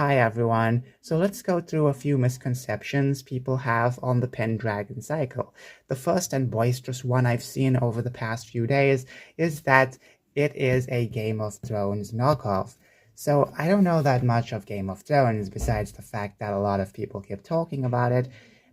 Hi everyone. So let's go through a few misconceptions people have on the Pendragon cycle. The first and boisterous one I've seen over the past few days is that it is a Game of Thrones knockoff. So I don't know that much of Game of Thrones besides the fact that a lot of people keep talking about it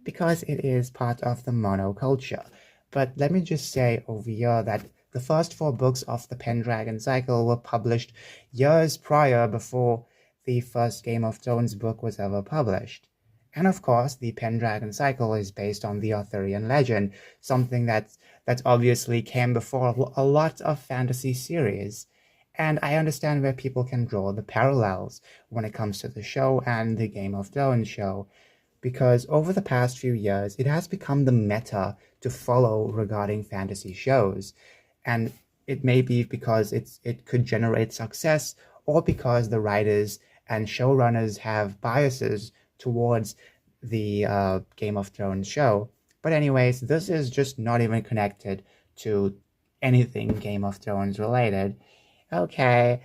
because it is part of the monoculture. But let me just say over here that the first four books of the Pendragon cycle were published years prior before the first Game of Thrones book was ever published. And of course, the Pendragon cycle is based on the Arthurian legend, something that obviously came before a lot of fantasy series. And I understand where people can draw the parallels when it comes to the show and the Game of Thrones show, because over the past few years, it has become the meta to follow regarding fantasy shows. And it may be because it could generate success, or because the writers and showrunners have biases towards the Game of Thrones show. But anyways, this is just not even connected to anything Game of Thrones related. Okay,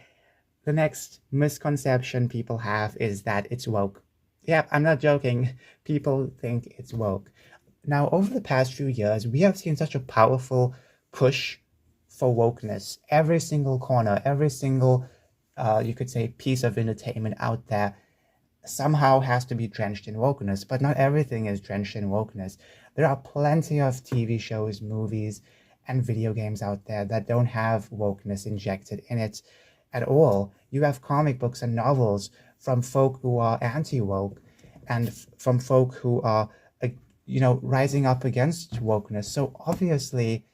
the next misconception people have is that it's woke. Yep, I'm not joking. People think it's woke. Now, over the past few years, we have seen such a powerful push for wokeness. Every single corner, every single you could say, piece of entertainment out there somehow has to be drenched in wokeness, but not everything is drenched in wokeness. There are plenty of TV shows, movies, and video games out there that don't have wokeness injected in it at all. You have comic books and novels from folk who are anti-woke and from folk who are, rising up against wokeness. So obviously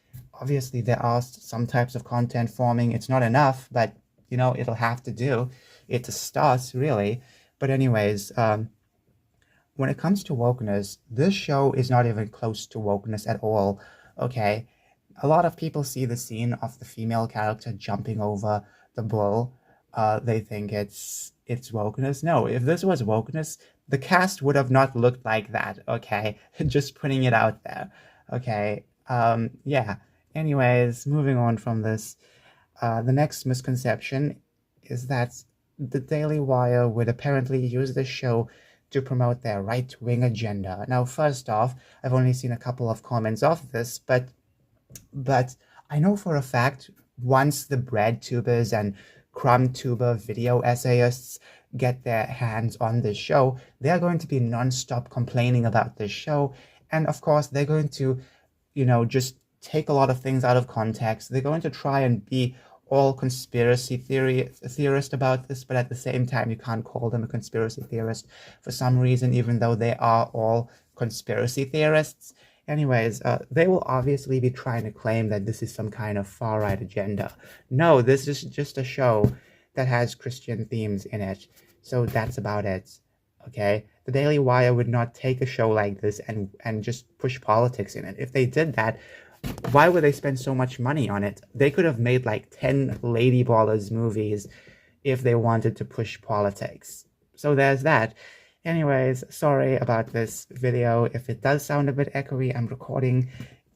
there are some types of content forming. It's not enough, but it'll have to do. It's a start, really. But anyways, when it comes to wokeness, this show is not even close to wokeness at all, okay? A lot of people see the scene of the female character jumping over the bull. They think it's wokeness. No, if this was wokeness, the cast would have not looked like that, okay? Just putting it out there, okay? Yeah. Anyways, moving on from this. The next misconception is that the Daily Wire would apparently use this show to promote their right-wing agenda. Now, first off, I've only seen a couple of comments of this, but I know for a fact once the bread tubers and crumb tuber video essayists get their hands on this show, they are going to be non-stop complaining about this show, and of course they're going to, just take a lot of things out of context. They're going to try and be all conspiracy theorist about this, but at the same time, you can't call them a conspiracy theorist for some reason, even though they are all conspiracy theorists. Anyways, they will obviously be trying to claim that this is some kind of far-right agenda. No, this is just a show that has Christian themes in it. So that's about it. Okay? The Daily Wire would not take a show like this and just push politics in it. If they did that, why would they spend so much money on it? They could have made like 10 Lady Ballers movies if they wanted to push politics. So there's that. Anyways, sorry about this video. If it does sound a bit echoey, I'm recording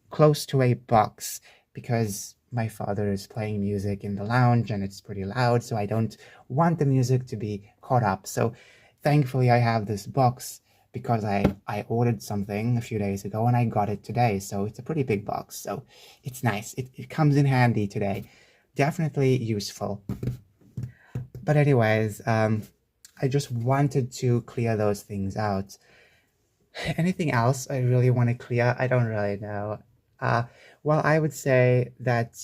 close to a box because my father is playing music in the lounge and it's pretty loud, so I don't want the music to be caught up. So thankfully I have this box because I ordered something a few days ago and I got it today. So it's a pretty big box. So it's nice. It comes in handy today. Definitely useful. But anyways, I just wanted to clear those things out. Anything else I really want to clear? I don't really know. Well, I would say that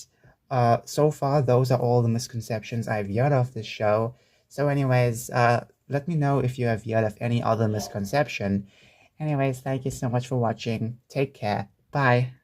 so far, those are all the misconceptions I've heard of this show. So anyways, let me know if you have heard of any other misconception. Anyways, thank you so much for watching. Take care. Bye.